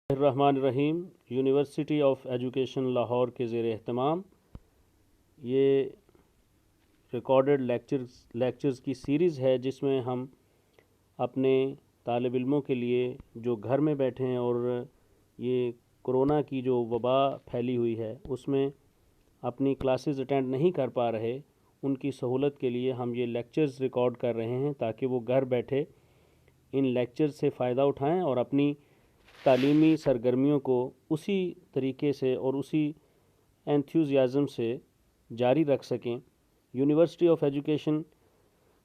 الرحمن الرحیم university of education Lahore کے زیر اہتمام یہ ریکارڈڈ لیکچرز کی سیریز ہے جس میں ہم اپنے طالب علموں کے لیے جو گھر میں بیٹھے ہیں اور یہ کرونا کی جو وبا پھیلی ہوئی ہے اس میں اپنی کلاسز اٹینڈ نہیں کر پا رہے، ان کی سہولت کے لیے ہم یہ لیکچرز ریکارڈ کر رہے ہیں تاکہ وہ گھر بیٹھے ان لیکچرز سے فائدہ اٹھائیں اور اپنی تعلیمی سرگرمیوں کو اسی طریقے سے اور اسی انتھوزیازم سے جاری رکھ سکیں۔ یونیورسٹی آف ایجوکیشن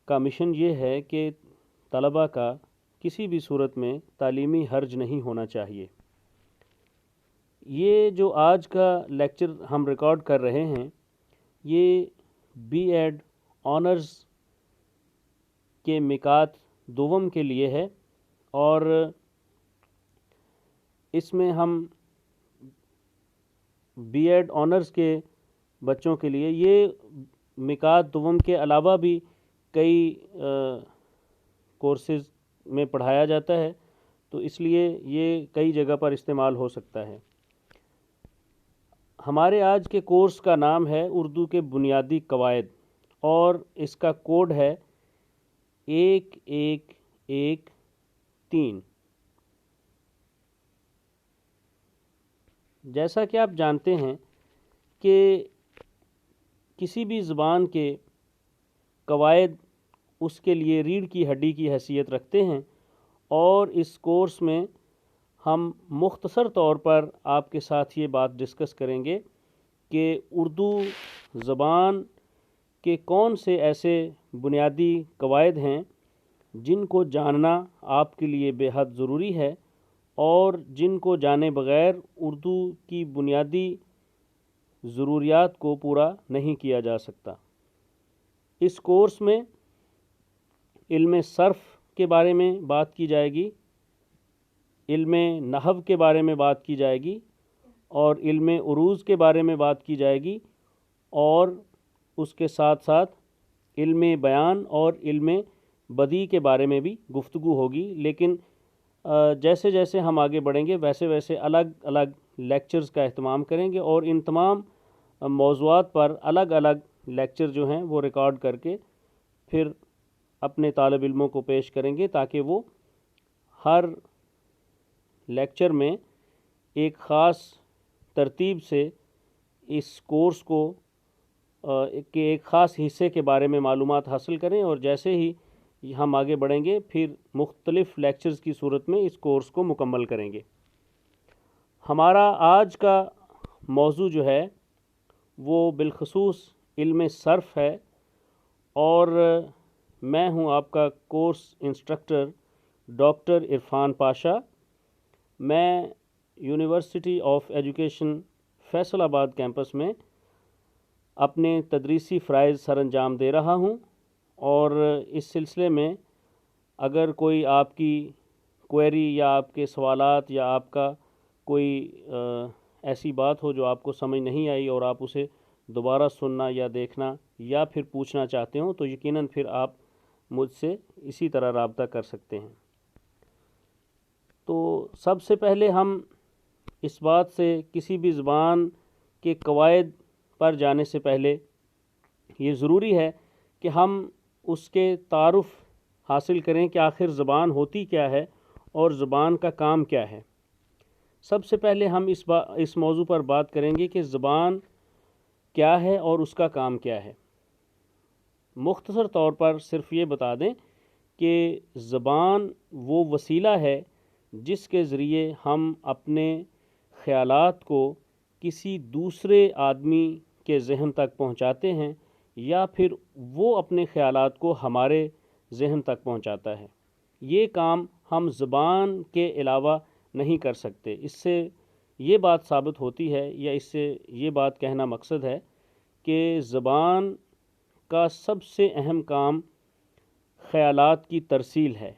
کا مشن یہ ہے کہ طلباء کا کسی بھی صورت میں تعلیمی حرج نہیں ہونا چاہیے۔ یہ جو آج کا لیکچر ہم ریکارڈ کر رہے ہیں یہ بی ایڈ آنرز کے مکات دوم کے لیے ہے، اور اس میں ہم بی ایڈ آنرز کے بچوں کے لیے یہ مکات دوم کے علاوہ بھی کئی کورسز میں پڑھایا جاتا ہے، تو اس لیے یہ کئی جگہ پر استعمال ہو سکتا ہے۔ ہمارے آج کے کورس کا نام ہے اردو کے بنیادی قواعد، اور اس کا کوڈ ہے 1113۔ جیسا کہ آپ جانتے ہیں کہ کسی بھی زبان کے قواعد اس کے لیے ریڑھ کی ہڈی کی حیثیت رکھتے ہیں، اور اس کورس میں ہم مختصر طور پر آپ کے ساتھ یہ بات ڈسکس کریں گے کہ اردو زبان کے کون سے ایسے بنیادی قواعد ہیں جن کو جاننا آپ کے لیے بے حد ضروری ہے، اور جن کو جانے بغیر اردو کی بنیادی ضروریات کو پورا نہیں کیا جا سکتا۔ اس کورس میں علم صرف کے بارے میں بات کی جائے گی، علم نحو کے بارے میں بات کی جائے گی، اور علم عروض کے بارے میں بات کی جائے گی، اور اس کے ساتھ ساتھ علم بیان اور علم بدیع کے بارے میں بھی گفتگو ہوگی۔ لیکن جیسے جیسے ہم آگے بڑھیں گے ویسے ویسے الگ الگ لیکچرز کا اہتمام کریں گے، اور ان تمام موضوعات پر الگ الگ لیکچر جو ہیں وہ ریکارڈ کر کے پھر اپنے طالب علموں کو پیش کریں گے تاکہ وہ ہر لیکچر میں ایک خاص ترتیب سے اس کورس کو کے ایک خاص حصے کے بارے میں معلومات حاصل کریں، اور جیسے ہی ہم آگے بڑھیں گے پھر مختلف لیکچرز کی صورت میں اس کورس کو مکمل کریں گے۔ ہمارا آج کا موضوع جو ہے وہ بالخصوص علم صرف ہے، اور میں ہوں آپ کا course instructor doctor Irfan Pasha. میں یونیورسٹی آف ایجوکیشن فیصل آباد کیمپس میں اپنے تدریسی فرائض سر انجام دے رہا ہوں، اور اس سلسلے میں اگر کوئی آپ کی کوئری یا آپ کے سوالات یا آپ کا کوئی ایسی بات ہو جو آپ کو سمجھ نہیں آئی اور آپ اسے دوبارہ سننا یا دیکھنا یا پھر پوچھنا چاہتے ہوں تو یقیناً پھر آپ مجھ سے اسی طرح رابطہ کر سکتے ہیں۔ تو سب سے پہلے ہم اس بات سے کسی بھی زبان کے قواعد پر جانے سے پہلے یہ ضروری ہے کہ ہم اس کے تعارف حاصل کریں کہ آخر زبان ہوتی کیا ہے اور زبان کا کام کیا ہے۔ سب سے پہلے ہم اس موضوع پر بات کریں گے کہ زبان کیا ہے اور اس کا کام کیا ہے۔ مختصر طور پر صرف یہ بتا دیں کہ زبان وہ وسیلہ ہے جس کے ذریعے ہم اپنے خیالات کو کسی دوسرے آدمی کے ذہن تک پہنچاتے ہیں، یا پھر وہ اپنے خیالات کو ہمارے ذہن تک پہنچاتا ہے۔ یہ کام ہم زبان کے علاوہ نہیں کر سکتے۔ اس سے یہ بات ثابت ہوتی ہے، یا اس سے یہ بات کہنا مقصد ہے کہ زبان کا سب سے اہم کام خیالات کی ترسیل ہے۔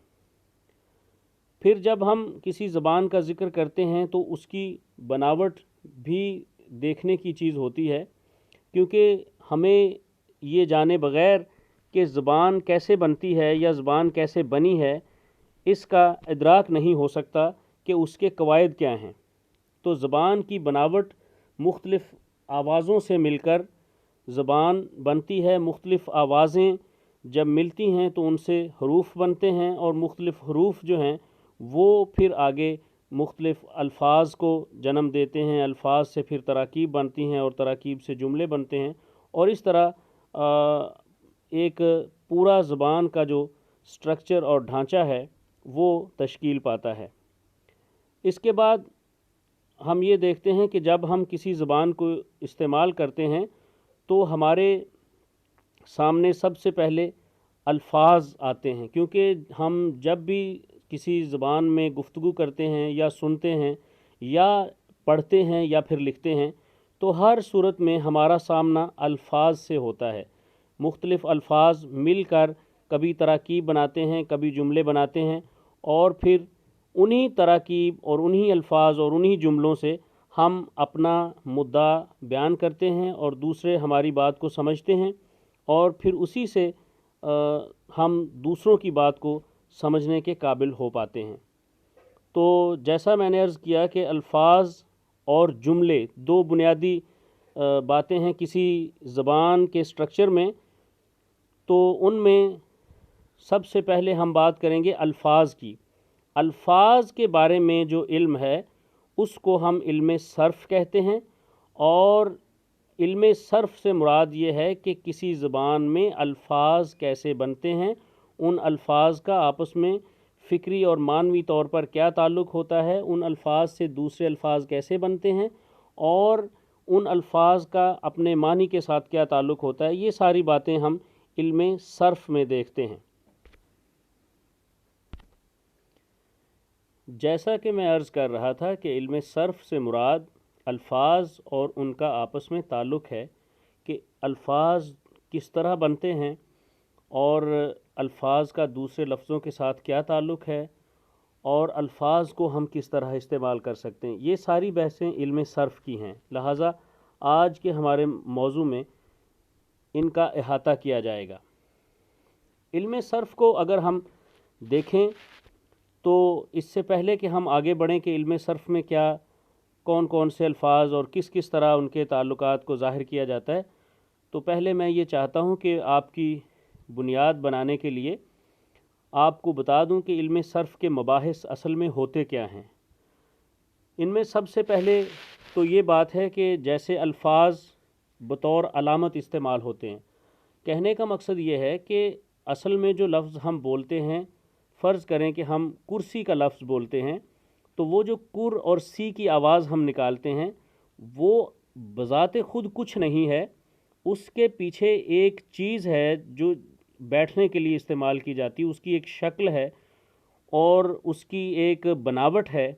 پھر جب ہم کسی زبان کا ذکر کرتے ہیں تو اس کی بناوٹ بھی دیکھنے کی چیز ہوتی ہے، کیونکہ ہمیں یہ جانے بغیر کہ زبان کیسے بنتی ہے یا زبان کیسے بنی ہے اس کا ادراک نہیں ہو سکتا کہ اس کے قواعد کیا ہیں۔ تو زبان کی بناوٹ مختلف آوازوں سے مل کر زبان بنتی ہے۔ مختلف آوازیں جب ملتی ہیں تو ان سے حروف بنتے ہیں، اور مختلف حروف جو ہیں وہ پھر آگے مختلف الفاظ کو جنم دیتے ہیں، الفاظ سے پھر تراکیب بنتی ہیں، اور تراکیب سے جملے بنتے ہیں، اور اس طرح ایک پورا زبان کا جو سٹرکچر اور ڈھانچہ ہے وہ تشکیل پاتا ہے۔ اس کے بعد ہم یہ دیکھتے ہیں کہ جب ہم کسی زبان کو استعمال کرتے ہیں تو ہمارے سامنے سب سے پہلے الفاظ آتے ہیں، کیونکہ ہم جب بھی کسی زبان میں گفتگو کرتے ہیں یا سنتے ہیں یا پڑھتے ہیں یا پھر لکھتے ہیں تو ہر صورت میں ہمارا سامنا الفاظ سے ہوتا ہے۔ مختلف الفاظ مل کر کبھی تراکیب بناتے ہیں، کبھی جملے بناتے ہیں، اور پھر انہی تراکیب اور انہی الفاظ اور انہی جملوں سے ہم اپنا مدعا بیان کرتے ہیں اور دوسرے ہماری بات کو سمجھتے ہیں، اور پھر اسی سے ہم دوسروں کی بات کو سمجھنے کے قابل ہو پاتے ہیں۔ تو جیسا میں نے عرض کیا کہ الفاظ اور جملے دو بنیادی باتیں ہیں کسی زبان کے سٹرکچر میں، تو ان میں سب سے پہلے ہم بات کریں گے الفاظ کی۔ الفاظ کے بارے میں جو علم ہے اس کو ہم علم صرف کہتے ہیں، اور علم صرف سے مراد یہ ہے کہ کسی زبان میں الفاظ کیسے بنتے ہیں، ان الفاظ کا آپس میں فکری اور معنوی طور پر کیا تعلق ہوتا ہے، ان الفاظ سے دوسرے الفاظ کیسے بنتے ہیں، اور ان الفاظ کا اپنے معنی کے ساتھ کیا تعلق ہوتا ہے، یہ ساری باتیں ہم علم صرف میں دیکھتے ہیں۔ جیسا کہ میں عرض کر رہا تھا کہ علم صرف سے مراد الفاظ اور ان کا آپس میں تعلق ہے کہ الفاظ کس طرح بنتے ہیں اور الفاظ کا دوسرے لفظوں کے ساتھ کیا تعلق ہے، اور الفاظ کو ہم کس طرح استعمال کر سکتے ہیں۔ یہ ساری بحثیں علم صرف کی ہیں، لہٰذا آج کے ہمارے موضوع میں ان کا احاطہ کیا جائے گا۔ علم صرف کو اگر ہم دیکھیں تو اس سے پہلے کہ ہم آگے بڑھیں کہ علم صرف میں کیا کون کون سے الفاظ اور کس کس طرح ان کے تعلقات کو ظاہر کیا جاتا ہے، تو پہلے میں یہ چاہتا ہوں کہ آپ کی بنیاد بنانے کے لیے آپ کو بتا دوں کہ علم صرف کے مباحث اصل میں ہوتے کیا ہیں۔ ان میں سب سے پہلے تو یہ بات ہے کہ جیسے الفاظ بطور علامت استعمال ہوتے ہیں، کہنے کا مقصد یہ ہے کہ اصل میں جو لفظ ہم بولتے ہیں، فرض کریں کہ ہم کرسی کا لفظ بولتے ہیں، تو وہ جو کر اور سی کی آواز ہم نکالتے ہیں وہ بذات خود کچھ نہیں ہے، اس کے پیچھے ایک چیز ہے جو بیٹھنے کے لیے استعمال کی جاتی ہے، اس کی ایک شکل ہے اور اس کی ایک بناوٹ ہے،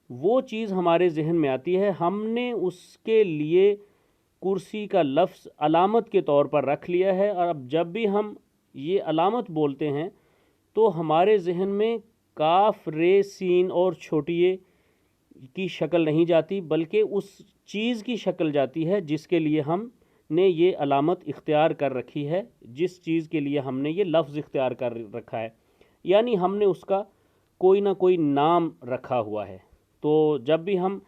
وہ چیز ہمارے ذہن میں آتی ہے، ہم نے اس کے لیے کرسی کا لفظ علامت کے طور پر رکھ لیا ہے، اور اب جب بھی ہم یہ علامت بولتے ہیں تو ہمارے ذہن میں کاف رے سین اور چھوٹی اے کی شکل نہیں جاتی، بلکہ اس چیز کی شکل جاتی ہے جس کے لیے ہم نے یہ علامت اختیار کر رکھی ہے، جس چیز کے لیے ہم نے یہ لفظ اختیار کر رکھا ہے، یعنی ہم نے اس کا کوئی نہ کوئی نام رکھا ہوا ہے۔ تو جب بھی ہم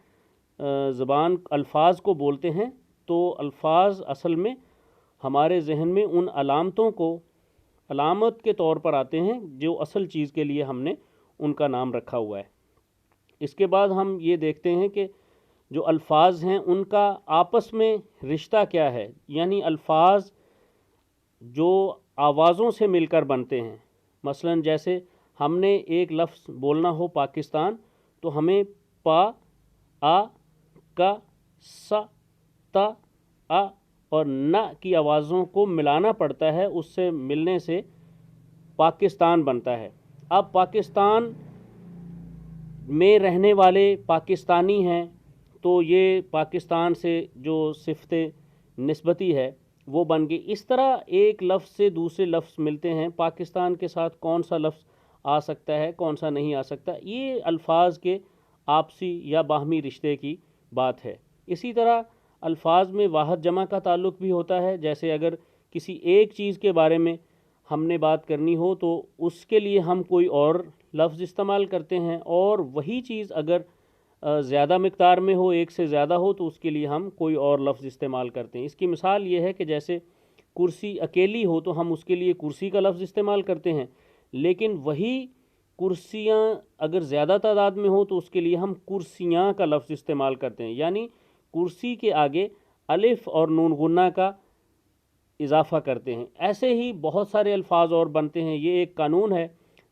زبان الفاظ کو بولتے ہیں تو الفاظ اصل میں ہمارے ذہن میں ان علامتوں کو علامت کے طور پر آتے ہیں جو اصل چیز کے لیے ہم نے ان کا نام رکھا ہوا ہے۔ اس کے بعد ہم یہ دیکھتے ہیں کہ جو الفاظ ہیں ان کا آپس میں رشتہ کیا ہے، یعنی الفاظ جو آوازوں سے مل کر بنتے ہیں، مثلا جیسے ہم نے ایک لفظ بولنا ہو پاکستان تو ہمیں پا، آ، کا، سا، تا، آ اور نا کی آوازوں کو ملانا پڑتا ہے، اس سے ملنے سے پاکستان بنتا ہے۔ اب پاکستان میں رہنے والے پاکستانی ہیں تو یہ پاکستان سے جو صفت نسبتی ہے وہ بن گئی۔ اس طرح ایک لفظ سے دوسرے لفظ ملتے ہیں، پاکستان کے ساتھ کون سا لفظ آ سکتا ہے کون سا نہیں آ سکتا، یہ الفاظ کے آپسی یا باہمی رشتے کی بات ہے۔ اسی طرح الفاظ میں واحد جمع کا تعلق بھی ہوتا ہے، جیسے اگر کسی ایک چیز کے بارے میں ہم نے بات کرنی ہو تو اس کے لیے ہم کوئی اور لفظ استعمال کرتے ہیں، اور وہی چیز اگر زیادہ مقدار میں ہو، ایک سے زیادہ ہو، تو اس کے لیے ہم کوئی اور لفظ استعمال کرتے ہیں۔ اس کی مثال یہ ہے کہ جیسے کرسی اکیلی ہو تو ہم اس کے لیے کرسی کا لفظ استعمال کرتے ہیں، لیکن وہی کرسیاں اگر زیادہ تعداد میں ہو تو اس کے لیے ہم کرسیاں کا لفظ استعمال کرتے ہیں، یعنی کرسی کے آگے الف اور نون غنہ کا اضافہ کرتے ہیں۔ ایسے ہی بہت سارے الفاظ اور بنتے ہیں۔ یہ ایک قانون ہے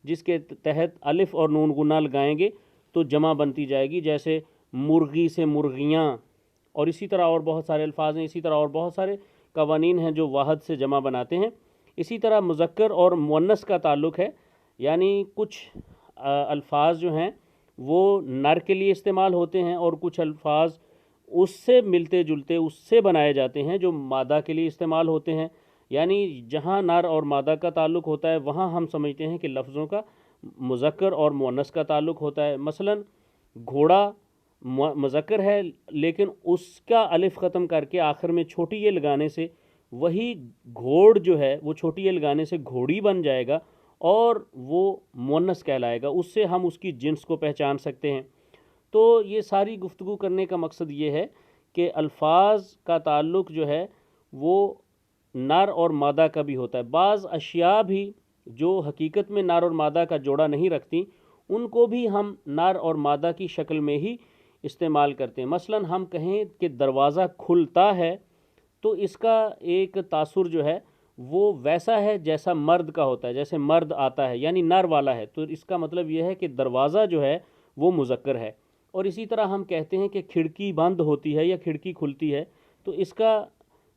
جس کے تحت الف اور نون غنہ لگائیں گے تو جمع بنتی جائے گی، جیسے مرغی سے مرغیاں، اور اسی طرح اور بہت سارے الفاظ ہیں، اسی طرح اور بہت سارے قوانین ہیں جو واحد سے جمع بناتے ہیں۔ اسی طرح مذکر اور مؤنث کا تعلق ہے، یعنی کچھ الفاظ جو ہیں وہ نر کے لیے استعمال ہوتے ہیں، اور کچھ الفاظ اس سے ملتے جلتے اس سے بنائے جاتے ہیں جو مادہ کے لیے استعمال ہوتے ہیں۔ یعنی جہاں نر اور مادہ کا تعلق ہوتا ہے وہاں ہم سمجھتے ہیں کہ لفظوں کا مذکر اور مؤنث کا تعلق ہوتا ہے۔ مثلا گھوڑا مذکر ہے، لیکن اس کا الف ختم کر کے آخر میں چھوٹی یہ لگانے سے وہی گھوڑ جو ہے وہ چھوٹی یہ لگانے سے گھوڑی بن جائے گا اور وہ مؤنث کہلائے گا، اس سے ہم اس کی جنس کو پہچان سکتے ہیں۔ تو یہ ساری گفتگو کرنے کا مقصد یہ ہے کہ الفاظ کا تعلق جو ہے وہ نر اور مادہ کا بھی ہوتا ہے۔ بعض اشیاء بھی جو حقیقت میں نر اور مادہ کا جوڑا نہیں رکھتی ان کو بھی ہم نر اور مادہ کی شکل میں ہی استعمال کرتے ہیں۔ مثلا ہم کہیں کہ دروازہ کھلتا ہے تو اس کا ایک تاثر جو ہے وہ ویسا ہے جیسا مرد کا ہوتا ہے، جیسے مرد آتا ہے یعنی نر والا ہے، تو اس کا مطلب یہ ہے کہ دروازہ جو ہے وہ مذکر ہے۔ اور اسی طرح ہم کہتے ہیں کہ کھڑکی بند ہوتی ہے یا کھڑکی کھلتی ہے، تو اس کا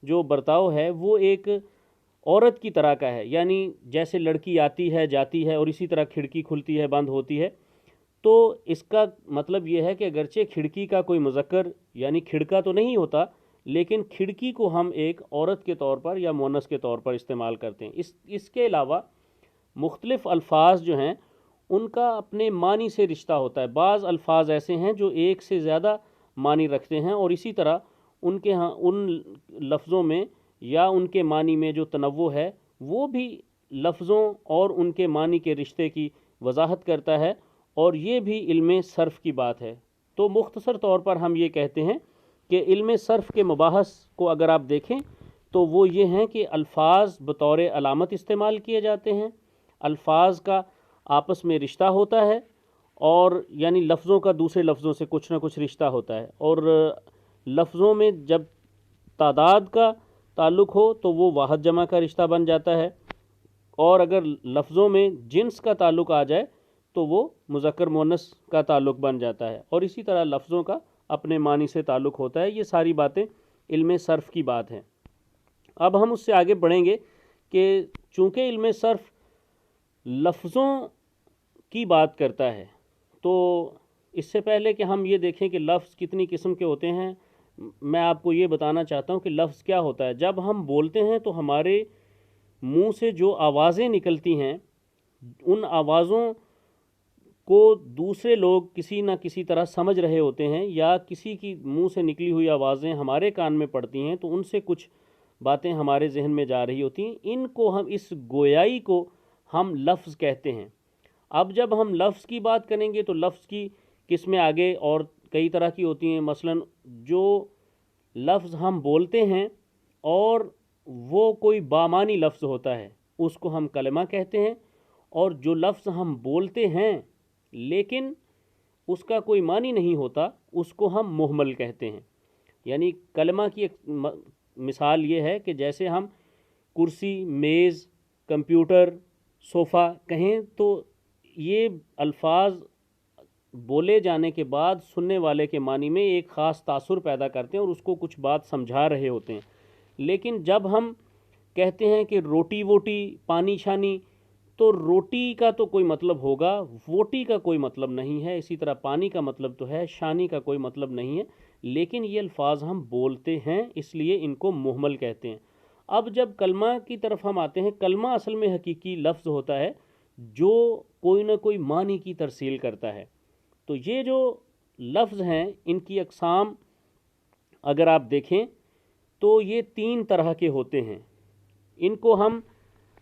جو برتاؤ ہے وہ ایک عورت کی طرح کا ہے، یعنی جیسے لڑکی آتی ہے جاتی ہے اور اسی طرح کھڑکی کھلتی ہے بند ہوتی ہے۔ تو اس کا مطلب یہ ہے کہ اگرچہ کھڑکی کا کوئی مذکر یعنی کھڑکا تو نہیں ہوتا، لیکن کھڑکی کو ہم ایک عورت کے طور پر یا مؤنث کے طور پر استعمال کرتے ہیں۔ اس کے علاوہ مختلف الفاظ جو ہیں ان کا اپنے معنی سے رشتہ ہوتا ہے۔ بعض الفاظ ایسے ہیں جو ایک سے زیادہ معنی رکھتے ہیں، اور اسی طرح ان کے ہاں ان لفظوں میں یا ان کے معنی میں جو تنوع ہے وہ بھی لفظوں اور ان کے معنی کے رشتے کی وضاحت کرتا ہے، اور یہ بھی علم صرف کی بات ہے۔ تو مختصر طور پر ہم یہ کہتے ہیں کہ علم صرف کے مباحث کو اگر آپ دیکھیں تو وہ یہ ہیں کہ الفاظ بطور علامت استعمال کیے جاتے ہیں، الفاظ کا آپس میں رشتہ ہوتا ہے، اور یعنی لفظوں کا دوسرے لفظوں سے کچھ نہ کچھ رشتہ ہوتا ہے، اور لفظوں میں جب تعداد کا تعلق ہو تو وہ واحد جمع کا رشتہ بن جاتا ہے، اور اگر لفظوں میں جنس کا تعلق آ جائے تو وہ مذکر مؤنث کا تعلق بن جاتا ہے، اور اسی طرح لفظوں کا اپنے معنی سے تعلق ہوتا ہے۔ یہ ساری باتیں علم صرف کی بات ہیں۔ اب ہم اس سے آگے بڑھیں گے کہ چونکہ علم صرف لفظوں کی بات کرتا ہے، تو اس سے پہلے کہ ہم یہ دیکھیں کہ لفظ کتنی قسم کے ہوتے ہیں، میں آپ کو یہ بتانا چاہتا ہوں کہ لفظ کیا ہوتا ہے۔ جب ہم بولتے ہیں تو ہمارے منہ سے جو آوازیں نکلتی ہیں ان آوازوں کو دوسرے لوگ کسی نہ کسی طرح سمجھ رہے ہوتے ہیں، یا کسی کی منہ سے نکلی ہوئی آوازیں ہمارے کان میں پڑتی ہیں تو ان سے کچھ باتیں ہمارے ذہن میں جا رہی ہوتی ہیں، ان کو ہم اس گویائی کو ہم لفظ کہتے ہیں۔ اب جب ہم لفظ کی بات کریں گے تو لفظ کی قسمیں آگے اور کئی طرح کی ہوتی ہیں۔ مثلا جو لفظ ہم بولتے ہیں اور وہ کوئی بامانی لفظ ہوتا ہے اس کو ہم کلمہ کہتے ہیں، اور جو لفظ ہم بولتے ہیں لیکن اس کا کوئی معنی نہیں ہوتا اس کو ہم مہمل کہتے ہیں۔ یعنی کلمہ کی ایک مثال یہ ہے کہ جیسے ہم کرسی، میز، کمپیوٹر، صوفہ کہیں تو یہ الفاظ بولے جانے کے بعد سننے والے کے معنی میں ایک خاص تاثر پیدا کرتے ہیں اور اس کو کچھ بات سمجھا رہے ہوتے ہیں۔ لیکن جب ہم کہتے ہیں کہ روٹی ووٹی، پانی شانی، تو روٹی کا تو کوئی مطلب ہوگا، ووٹی کا کوئی مطلب نہیں ہے، اسی طرح پانی کا مطلب تو ہے، شانی کا کوئی مطلب نہیں ہے، لیکن یہ الفاظ ہم بولتے ہیں اس لیے ان کو مہمل کہتے ہیں۔ اب جب کلمہ کی طرف ہم آتے ہیں، کلمہ اصل میں حقیقی لفظ ہوتا ہے جو کوئی نہ کوئی معنی کی ترسیل کرتا ہے۔ تو یہ جو لفظ ہیں ان کی اقسام اگر آپ دیکھیں تو یہ 3 طرح کے ہوتے ہیں۔ ان کو ہم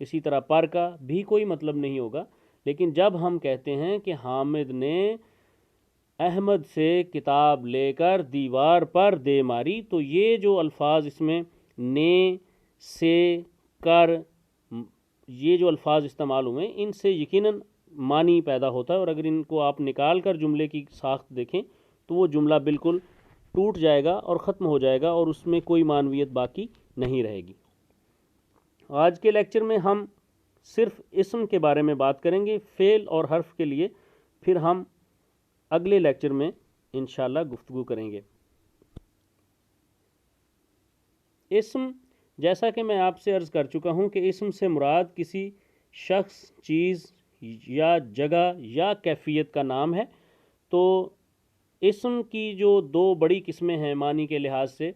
اسی طرح پر کا بھی کوئی مطلب نہیں ہوگا، لیکن جب ہم کہتے ہیں کہ حامد نے احمد سے کتاب لے کر دیوار پر دے ماری، تو یہ جو الفاظ اس میں نے، سے، کر، یہ جو الفاظ استعمال ہوئے ہیں، ان سے یقیناً معنی پیدا ہوتا ہے، اور اگر ان کو آپ نکال کر جملے کی ساخت دیکھیں تو وہ جملہ بالکل ٹوٹ جائے گا اور ختم ہو جائے گا، اور اس میں کوئی معنویت باقی نہیں رہے گی۔ آج کے لیکچر میں ہم صرف اسم کے بارے میں بات کریں گے، فعل اور حرف کے لیے پھر ہم اگلے لیکچر میں انشاءاللہ گفتگو کریں گے۔ اسم، جیسا کہ میں آپ سے عرض کر چکا ہوں کہ اسم سے مراد کسی شخص، چیز یا جگہ یا کیفیت کا نام ہے۔ تو اسم کی جو دو بڑی قسمیں ہیں معنی کے لحاظ سے،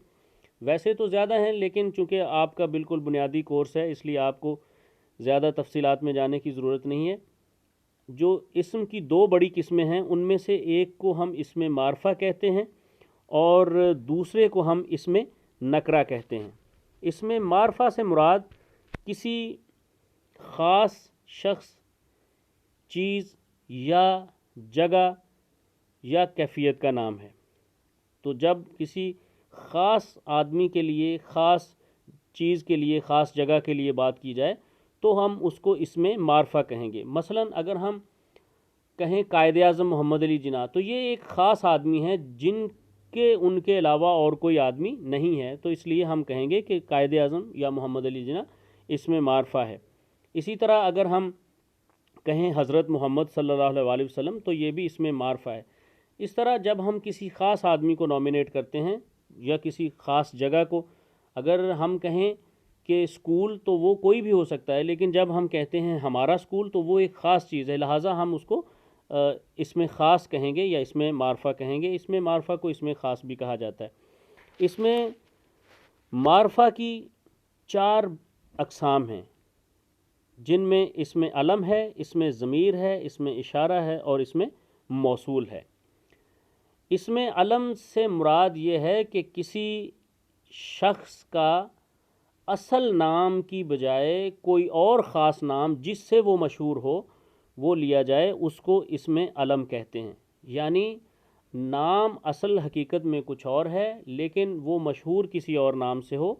ویسے تو زیادہ ہیں، لیکن چونکہ آپ کا بالکل بنیادی کورس ہے اس لیے آپ کو زیادہ تفصیلات میں جانے کی ضرورت نہیں ہے۔ جو اسم کی دو بڑی قسمیں ہیں ان میں سے ایک کو ہم اسم معرفہ کہتے ہیں اور دوسرے کو ہم اسم نکرہ کہتے ہیں۔ اسم معرفہ سے مراد کسی خاص شخص، چیز یا جگہ یا کیفیت کا نام ہے۔ تو جب کسی خاص آدمی کے لیے، خاص چیز کے لیے، خاص جگہ کے لیے بات کی جائے تو ہم اس کو اسم معرفہ کہیں گے۔ مثلا اگر ہم کہیں قائد اعظم محمد علی جناح، تو یہ ایک خاص آدمی ہے جن کے ان کے علاوہ اور کوئی آدمی نہیں ہے، تو اس لیے ہم کہیں گے کہ قائد اعظم یا محمد علی جناح اسم معرفہ ہے۔ اسی طرح اگر ہم کہیں حضرت محمد صلی اللہ علیہ وسلم، تو یہ بھی اسم معرفہ ہے۔ اس طرح جب ہم کسی خاص آدمی کو نومینیٹ کرتے ہیں یا کسی خاص جگہ کو، اگر ہم کہیں کہ اسکول، تو وہ کوئی بھی ہو سکتا ہے، لیکن جب ہم کہتے ہیں ہمارا اسکول تو وہ ایک خاص چیز ہے، لہٰذا ہم اس کو اسم خاص کہیں گے یا اسم معرفہ کہیں گے۔ اسم معرفہ کو اسم خاص بھی کہا جاتا ہے۔ اسم معرفہ کی 4 اقسام ہیں، جن میں اسم علم ہے، اسم ضمیر ہے، اسم اشارہ ہے اور اسم موصول ہے۔ اسم علم سے مراد یہ ہے کہ کسی شخص کا اصل نام کی بجائے کوئی اور خاص نام جس سے وہ مشہور ہو وہ لیا جائے، اس کو اسم علم کہتے ہیں۔ یعنی نام اصل حقیقت میں کچھ اور ہے لیکن وہ مشہور کسی اور نام سے ہو،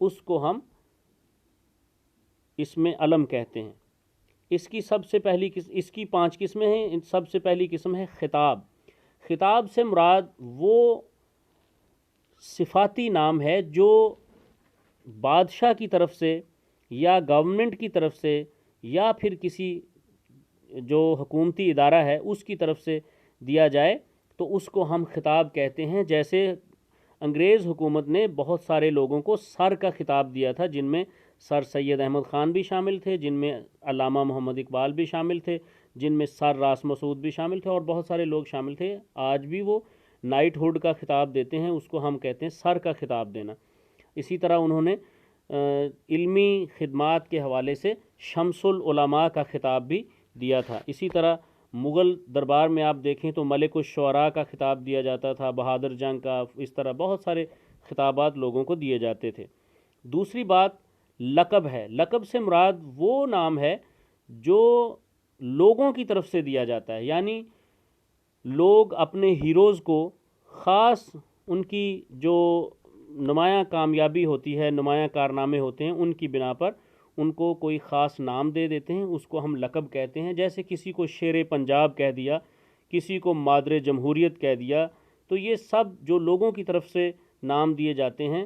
اس کو ہم اسم علم کہتے ہیں۔ اس کی 5 قسمیں ہیں۔ سب سے پہلی قسم ہے خطاب۔ خطاب سے مراد وہ صفاتی نام ہے جو بادشاہ کی طرف سے یا گورنمنٹ کی طرف سے یا پھر کسی جو حکومتی ادارہ ہے اس کی طرف سے دیا جائے تو اس کو ہم خطاب کہتے ہیں۔ جیسے انگریز حکومت نے بہت سارے لوگوں کو سر کا خطاب دیا تھا، جن میں سر سید احمد خان بھی شامل تھے، جن میں علامہ محمد اقبال بھی شامل تھے، جن میں سر راس مسعود بھی شامل تھے اور بہت سارے لوگ شامل تھے۔ آج بھی وہ نائٹ ہوڈ کا خطاب دیتے ہیں، اس کو ہم کہتے ہیں سر کا خطاب دینا۔ اسی طرح انہوں نے علمی خدمات کے حوالے سے شمس العلماء کا خطاب بھی دیا تھا۔ اسی طرح مغل دربار میں آپ دیکھیں تو ملک الشعراء کا خطاب دیا جاتا تھا، بہادر جنگ کا، اس طرح بہت سارے خطابات لوگوں کو دیے جاتے تھے۔ دوسری بات لقب ہے۔ لقب سے مراد وہ نام ہے جو لوگوں کی طرف سے دیا جاتا ہے، یعنی لوگ اپنے ہیروز کو خاص ان کی جو نمایاں کامیابی ہوتی ہے، نمایاں کارنامے ہوتے ہیں، ان کی بنا پر ان کو کوئی خاص نام دے دیتے ہیں، اس کو ہم لقب کہتے ہیں۔ جیسے کسی کو شیر پنجاب کہہ دیا، کسی کو مادر جمہوریت کہہ دیا، تو یہ سب جو لوگوں کی طرف سے نام دیے جاتے ہیں۔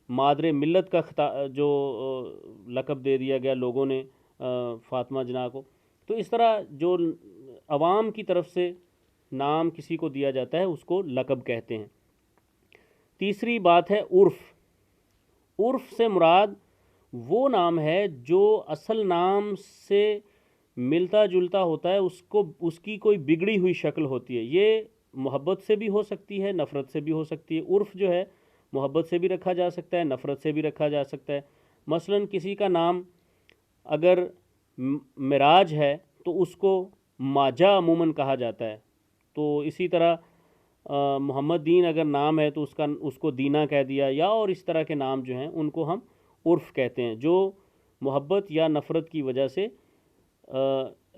مادر ملت کا جو لقب دے دیا گیا لوگوں نے فاطمہ جناح کو، تو اس طرح جو عوام کی طرف سے نام کسی کو دیا جاتا ہے اس کو لقب کہتے ہیں۔ تیسری بات ہے عرف۔ عرف سے مراد وہ نام ہے جو اصل نام سے ملتا جلتا ہوتا ہے، اس کی کوئی بگڑی ہوئی شکل ہوتی ہے۔ یہ محبت سے بھی ہو سکتی ہے، نفرت سے بھی ہو سکتی ہے۔ عرف جو ہے محبت سے بھی رکھا جا سکتا ہے، نفرت سے بھی رکھا جا سکتا ہے۔ مثلا کسی کا نام اگر معراج ہے تو اس کو ماجا عموماً کہا جاتا ہے۔ تو اسی طرح محمد دین اگر نام ہے تو اس کو دینا کہہ دیا، یا اور اس طرح کے نام جو ہیں ان کو ہم عرف کہتے ہیں۔ جو محبت یا نفرت کی وجہ سے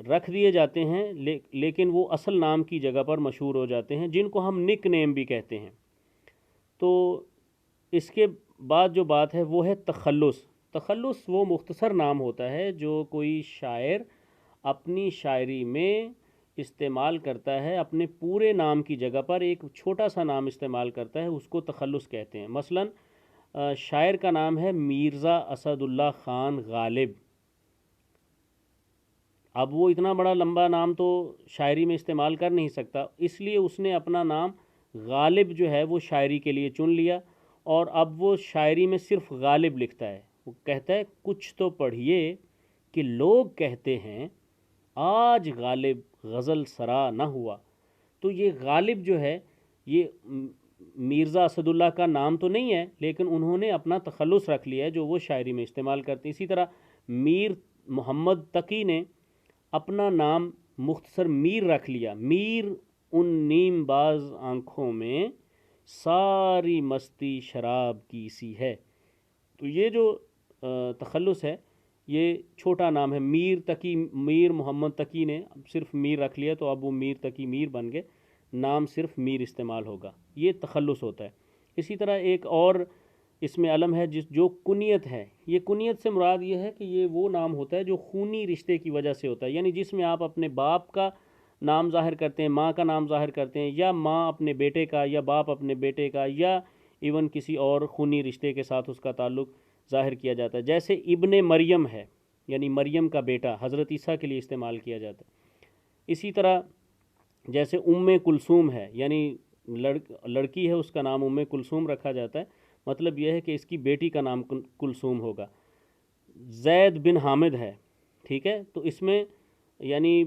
رکھ دیے جاتے ہیں، لیکن وہ اصل نام کی جگہ پر مشہور ہو جاتے ہیں، جن کو ہم نک نیم بھی کہتے ہیں۔ تو اس کے بعد جو بات ہے وہ ہے تخلص۔ تخلص وہ مختصر نام ہوتا ہے جو کوئی شاعر اپنی شاعری میں استعمال کرتا ہے، اپنے پورے نام کی جگہ پر ایک چھوٹا سا نام استعمال کرتا ہے، اس کو تخلص کہتے ہیں۔ مثلاً شاعر کا نام ہے مرزا اسد اللہ خان غالب۔ اب وہ اتنا بڑا لمبا نام تو شاعری میں استعمال کر نہیں سکتا، اس لیے اس نے اپنا نام غالب جو ہے وہ شاعری کے لیے چن لیا، اور اب وہ شاعری میں صرف غالب لکھتا ہے۔ وہ کہتا ہے کچھ تو پڑھیے کہ لوگ کہتے ہیں آج غالب غزل سرا نہ ہوا۔ تو یہ غالب جو ہے یہ مرزا اسد اللہ کا نام تو نہیں ہے، لیکن انہوں نے اپنا تخلص رکھ لیا ہے جو وہ شاعری میں استعمال کرتے ہیں۔ اسی طرح میر محمد تقی نے اپنا نام مختصر میر رکھ لیا۔ میر ان نیم باز آنکھوں میں ساری مستی شراب کی سی ہے۔ تو یہ جو تخلص ہے یہ چھوٹا نام ہے۔ میر تقی، میر محمد تقی نے صرف میر رکھ لیا تو اب وہ میر تقی میر بن گئے، نام صرف میر استعمال ہوگا، یہ تخلص ہوتا ہے۔ اسی طرح ایک اور اس میں علم ہے جو کنیت ہے۔ یہ کنیت سے مراد یہ ہے کہ یہ وہ نام ہوتا ہے جو خونی رشتے کی وجہ سے ہوتا ہے، یعنی جس میں آپ اپنے باپ کا نام ظاہر کرتے ہیں، ماں کا نام ظاہر کرتے ہیں، یا ماں اپنے بیٹے کا، یا باپ اپنے بیٹے کا، یا ایون کسی اور خونی رشتے کے ساتھ اس کا تعلق ظاہر کیا جاتا ہے۔ جیسے ابن مریم ہے، یعنی مریم کا بیٹا، حضرت عیسیٰ کے لیے استعمال کیا جاتا ہے۔ اسی طرح جیسے ام کلثوم ہے، یعنی لڑکی ہے اس کا نام ام کلثوم رکھا جاتا ہے، مطلب یہ ہے کہ اس کی بیٹی کا نام کلثوم ہوگا۔ زید بن حامد ہے، ٹھیک ہے، تو اس میں یعنی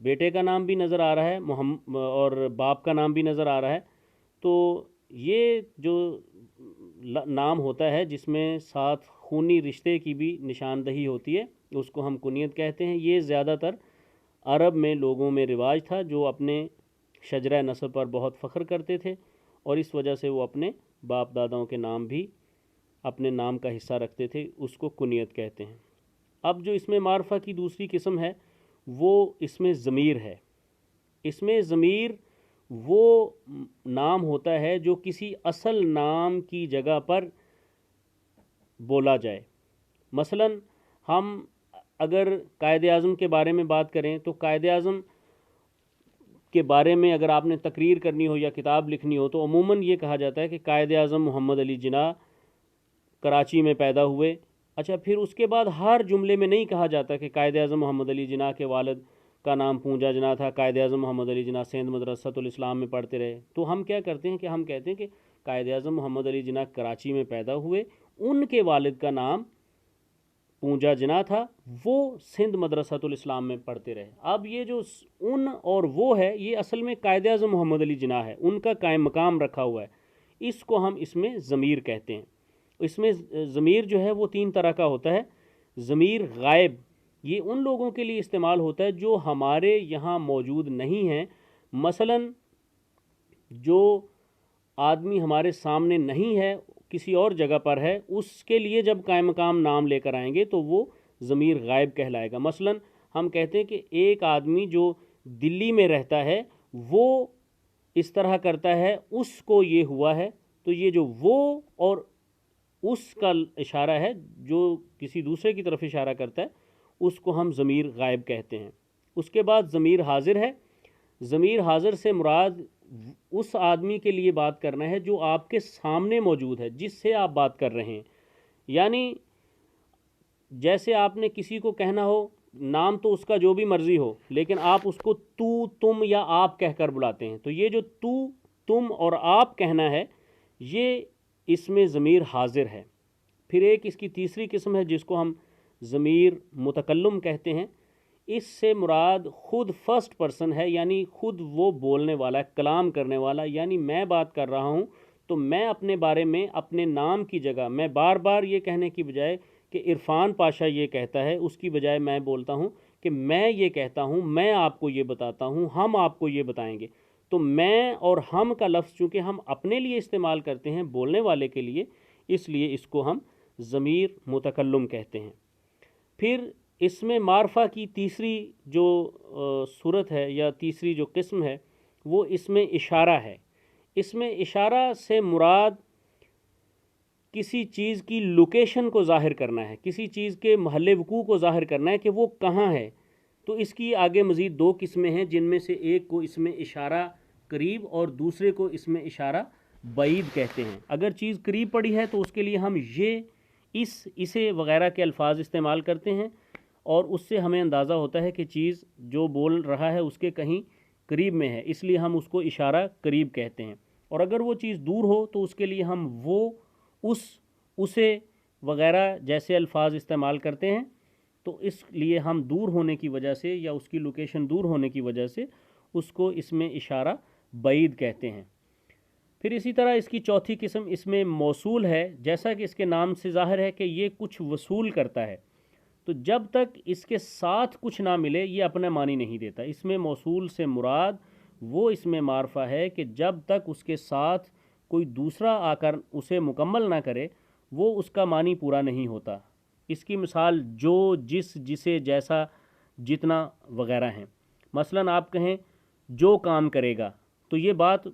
بیٹے کا نام بھی نظر آ رہا ہے اور باپ کا نام بھی نظر آ رہا ہے۔ تو یہ جو نام ہوتا ہے جس میں ساتھ خونی رشتے کی بھی نشاندہی ہوتی ہے اس کو ہم کنیت کہتے ہیں۔ یہ زیادہ تر عرب میں لوگوں میں رواج تھا جو اپنے شجرہ نسب پر بہت فخر کرتے تھے، اور اس وجہ سے وہ اپنے باپ داداؤں کے نام بھی اپنے نام کا حصہ رکھتے تھے، اس کو کنیت کہتے ہیں۔ اب جو اس میں معرفہ کی دوسری قسم ہے وہ اس میں ضمیر ہے۔ اس میں ضمیر وہ نام ہوتا ہے جو کسی اصل نام کی جگہ پر بولا جائے۔ مثلا ہم اگر قائد اعظم کے بارے میں بات کریں تو قائد اعظم کے بارے میں اگر آپ نے تقریر کرنی ہو یا کتاب لکھنی ہو تو عموماً یہ کہا جاتا ہے کہ قائد اعظم محمد علی جناح کراچی میں پیدا ہوئے۔ اچھا، پھر اس کے بعد ہر جملے میں نہیں کہا جاتا کہ قائد اعظم محمد علی جناح کے والد کا نام پونجا جناح تھا، قائد اعظم محمد علی جناح سندھ مدرسۃ الاسلام میں پڑھتے رہے۔ تو ہم کیا کرتے ہیں کہ ہم کہتے ہیں کہ قائد اعظم محمد علی جناح کراچی میں پیدا ہوئے، ان کے والد کا نام پونجا جناح تھا، وہ سندھ مدرسۃ الاسلام میں پڑھتے رہے۔ اب یہ جو ان اور وہ ہے یہ اصل میں قائد اعظم محمد علی جناح ہے، ان کا قائم مقام رکھا ہوا ہے، اس کو ہم اس میں ضمیر کہتے ہیں۔ اس میں ضمیر جو ہے وہ تین طرح کا ہوتا ہے۔ ضمیر غائب، یہ ان لوگوں کے لیے استعمال ہوتا ہے جو ہمارے یہاں موجود نہیں ہیں، مثلا جو آدمی ہمارے سامنے نہیں ہے، کسی اور جگہ پر ہے، اس کے لیے جب قائم مقام نام لے کر آئیں گے تو وہ ضمیر غائب کہلائے گا۔ مثلا ہم کہتے ہیں کہ ایک آدمی جو دلی میں رہتا ہے وہ اس طرح کرتا ہے، اس کو یہ ہوا ہے، تو یہ جو وہ اور اس کا اشارہ ہے جو کسی دوسرے کی طرف اشارہ کرتا ہے اس کو ہم ضمیر غائب کہتے ہیں۔ اس کے بعد ضمیر حاضر ہے۔ ضمیر حاضر سے مراد اس آدمی کے لیے بات کرنا ہے جو آپ کے سامنے موجود ہے، جس سے آپ بات کر رہے ہیں۔ یعنی جیسے آپ نے کسی کو کہنا ہو، نام تو اس کا جو بھی مرضی ہو، لیکن آپ اس کو تو، تم یا آپ کہہ کر بلاتے ہیں، تو یہ جو تو، تم اور آپ کہنا ہے یہ اس میں ضمیر حاضر ہے۔ پھر ایک اس کی تیسری قسم ہے جس کو ہم ضمیر متکلم کہتے ہیں۔ اس سے مراد خود فرسٹ پرسن ہے، یعنی خود وہ بولنے والا، کلام کرنے والا، یعنی میں بات کر رہا ہوں تو میں اپنے بارے میں اپنے نام کی جگہ میں بار بار یہ کہنے کی بجائے کہ عرفان پاشا یہ کہتا ہے، اس کی بجائے میں بولتا ہوں کہ میں یہ کہتا ہوں، میں آپ کو یہ بتاتا ہوں، ہم آپ کو یہ بتائیں گے۔ تو میں اور ہم کا لفظ چونکہ ہم اپنے لیے استعمال کرتے ہیں، بولنے والے کے لیے، اس لیے اس کو ہم ضمیر متکلم کہتے ہیں۔ پھر اسم معرفہ کی تیسری جو صورت ہے یا تیسری جو قسم ہے وہ اسم اشارہ ہے۔ اسم اشارہ سے مراد کسی چیز کی لوکیشن کو ظاہر کرنا ہے، کسی چیز کے محل وقوع کو ظاہر کرنا ہے کہ وہ کہاں ہے۔ تو اس کی آگے مزید دو قسمیں ہیں، جن میں سے ایک کو اسم اشارہ قریب اور دوسرے کو اسم اشارہ بعید کہتے ہیں۔ اگر چیز قریب پڑی ہے تو اس کے لیے ہم یہ، اسے وغیرہ کے الفاظ استعمال کرتے ہیں، اور اس سے ہمیں اندازہ ہوتا ہے کہ چیز جو بول رہا ہے اس کے کہیں قریب میں ہے، اس لیے ہم اس کو اشارہ قریب کہتے ہیں۔ اور اگر وہ چیز دور ہو تو اس کے لیے ہم وہ، اسے وغیرہ جیسے الفاظ استعمال کرتے ہیں۔ تو اس لیے ہم دور ہونے کی وجہ سے یا اس کی لوکیشن دور ہونے کی وجہ سے اس کو اسم اشارہ بعید کہتے ہیں۔ پھر اسی طرح اس کی چوتھی قسم اسم موصول ہے، جیسا کہ اس کے نام سے ظاہر ہے کہ یہ کچھ وصول کرتا ہے، تو جب تک اس کے ساتھ کچھ نہ ملے یہ اپنا معنی نہیں دیتا۔ اسم موصول سے مراد وہ اسم معرفہ ہے کہ جب تک اس کے ساتھ کوئی دوسرا آ کر اسے مکمل نہ کرے وہ اس کا معنی پورا نہیں ہوتا۔ اس کی مثال جو، جس، جسے، جیسا، جتنا وغیرہ ہیں۔ مثلا آپ کہیں جو کام کرے گا، تو یہ بات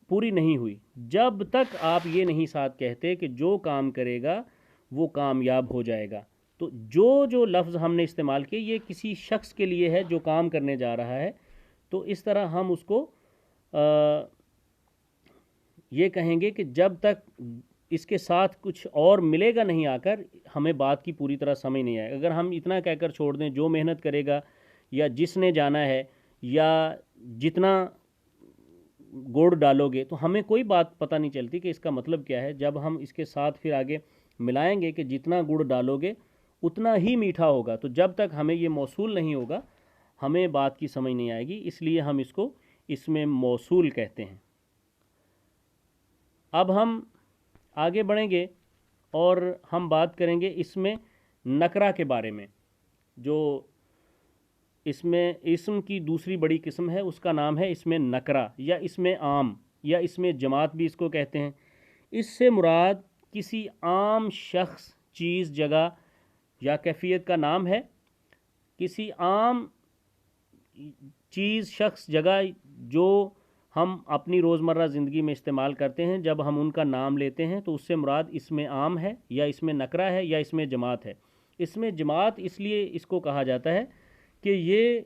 پوری نہیں ہوئی جب تک آپ یہ نہیں ساتھ کہتے کہ جو کام کرے گا وہ کامیاب ہو جائے گا۔ تو جو لفظ ہم نے استعمال کیے یہ کسی شخص کے لیے ہے جو کام کرنے جا رہا ہے، تو اس طرح ہم اس کو یہ کہیں گے کہ جب تک اس کے ساتھ کچھ اور ملے گا نہیں آ کر ہمیں بات کی پوری طرح سمجھ نہیں آئے۔ اگر ہم اتنا کہہ کر چھوڑ دیں جو محنت کرے گا، یا جس نے جانا ہے، یا جتنا گڑ ڈالو گے، تو ہمیں کوئی بات پتہ نہیں چلتی کہ اس کا مطلب کیا ہے۔ جب ہم اس کے ساتھ پھر آگے ملائیں گے کہ جتنا گڑ ڈالو گے اتنا ہی میٹھا ہوگا، تو جب تک ہمیں یہ موصول نہیں ہوگا ہمیں بات کی سمجھ نہیں آئے گی، اس لیے ہم اس کو اسم موصول کہتے ہیں۔ اب ہم آگے بڑھیں گے اور ہم بات کریں گے اسم نکرہ کے بارے میں، جو اسم کی دوسری بڑی قسم ہے، اس کا نام ہے اسم نکرہ یا اسم عام یا اسم جماعت بھی اس کو کہتے ہیں۔ اس سے مراد کسی عام شخص، چیز، جگہ یا کیفیت کا نام ہے۔ کسی عام چیز، شخص، جگہ جو ہم اپنی روزمرہ زندگی میں استعمال کرتے ہیں، جب ہم ان کا نام لیتے ہیں تو اس سے مراد اسم عام ہے یا اسم نکرہ ہے یا اسم جماعت ہے۔ اسم جماعت اس لیے اس کو کہا جاتا ہے کہ یہ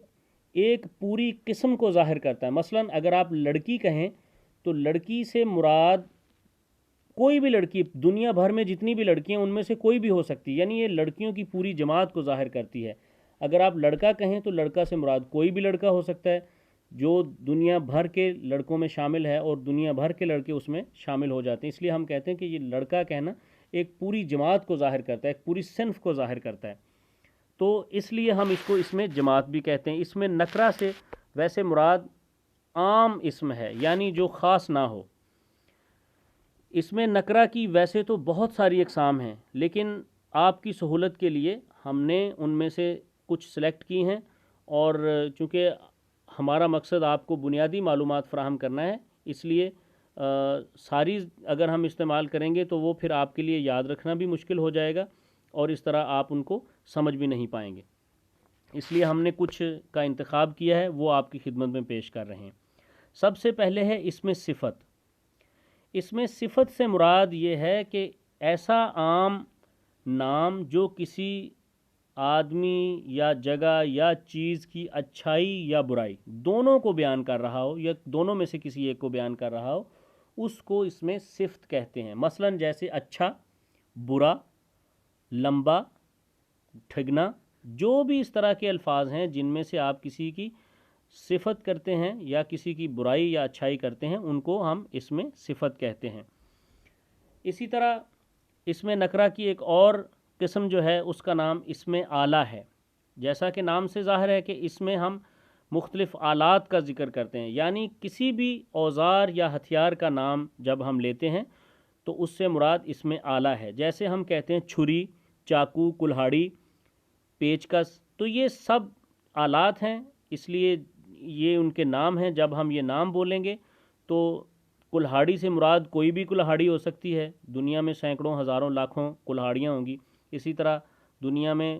ایک پوری قسم کو ظاہر کرتا ہے۔ مثلا اگر آپ لڑکی کہیں تو لڑکی سے مراد کوئی بھی لڑکی، دنیا بھر میں جتنی بھی لڑکیاں ان میں سے کوئی بھی ہو سکتی، یعنی یہ لڑکیوں کی پوری جماعت کو ظاہر کرتی ہے۔ اگر آپ لڑکا کہیں تو لڑکا سے مراد کوئی بھی لڑکا ہو سکتا ہے جو دنیا بھر کے لڑکوں میں شامل ہے، اور دنیا بھر کے لڑکے اس میں شامل ہو جاتے ہیں۔ اس لیے ہم کہتے ہیں کہ یہ لڑکا کہنا ایک پوری جماعت کو ظاہر کرتا ہے، ایک پوری صنف کو ظاہر کرتا ہے، تو اس لیے ہم اس کو اسم جماعت بھی کہتے ہیں۔ اسم نکرہ سے ویسے مراد عام اسم ہے، یعنی جو خاص نہ ہو۔ اسم نکرہ کی ویسے تو بہت ساری اقسام ہیں، لیکن آپ کی سہولت کے لیے ہم نے ان میں سے کچھ سلیکٹ کی ہیں، اور چونکہ ہمارا مقصد آپ کو بنیادی معلومات فراہم کرنا ہے، اس لیے ساری اگر ہم استعمال کریں گے تو وہ پھر آپ کے لیے یاد رکھنا بھی مشکل ہو جائے گا، اور اس طرح آپ ان کو سمجھ بھی نہیں پائیں گے۔ اس لیے ہم نے کچھ کا انتخاب کیا ہے، وہ آپ کی خدمت میں پیش کر رہے ہیں۔ سب سے پہلے ہے اسم صفت۔ اسم صفت سے مراد یہ ہے کہ ایسا عام نام جو کسی آدمی یا جگہ یا چیز کی اچھائی یا برائی دونوں کو بیان کر رہا ہو، یا دونوں میں سے کسی ایک کو بیان کر رہا ہو، اس کو اسم صفت کہتے ہیں۔ مثلا جیسے اچھا، برا، لمبا، ٹھگنا، جو بھی اس طرح کے الفاظ ہیں جن میں سے آپ کسی کی صفت کرتے ہیں یا کسی کی برائی یا اچھائی کرتے ہیں، ان کو ہم اسم صفت کہتے ہیں۔ اسی طرح اسم نکرہ کی ایک اور قسم جو ہے اس کا نام اسم آلہ ہے۔ جیسا کہ نام سے ظاہر ہے کہ اس میں ہم مختلف آلات کا ذکر کرتے ہیں، یعنی کسی بھی اوزار یا ہتھیار کا نام جب ہم لیتے ہیں تو اس سے مراد اسم آلہ ہے۔ جیسے ہم کہتے ہیں چھری، چاقو، کلہاڑی، پیچکس، تو یہ سب آلات ہیں، اس لیے یہ ان کے نام ہیں۔ جب ہم یہ نام بولیں گے تو کلہاڑی سے مراد کوئی بھی کلہاڑی ہو سکتی ہے، دنیا میں سینکڑوں، ہزاروں، لاکھوں کلہاڑیاں ہوں گی۔ اسی طرح دنیا میں